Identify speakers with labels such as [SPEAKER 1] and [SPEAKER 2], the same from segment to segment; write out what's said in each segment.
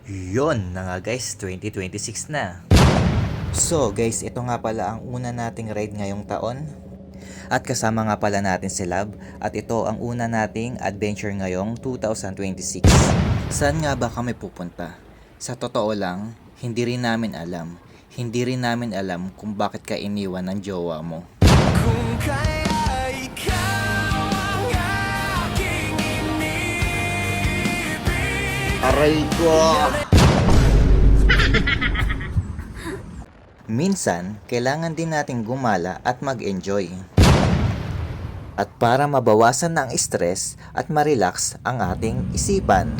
[SPEAKER 1] Yon na nga guys, 2026 na. So guys, ito nga pala ang una nating ride ngayong taon. At kasama nga pala natin si Lab. At ito ang una nating adventure ngayong 2026. Saan nga ba kami pupunta? Sa totoo lang, hindi rin namin alam. Hindi rin namin alam kung bakit ka iniwan ng jowa mo.
[SPEAKER 2] Kung kaya ikaw ang aking inibig.
[SPEAKER 1] Aray ko! Minsan, kailangan din nating gumala at mag-enjoy. At para mabawasan ng stress at ma-relax ang ating isipan.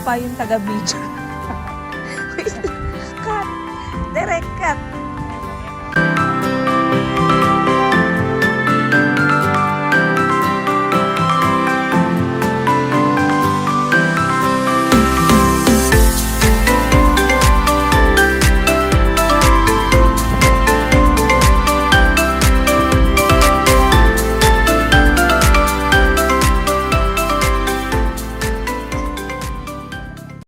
[SPEAKER 3] Pa yung taga-beach.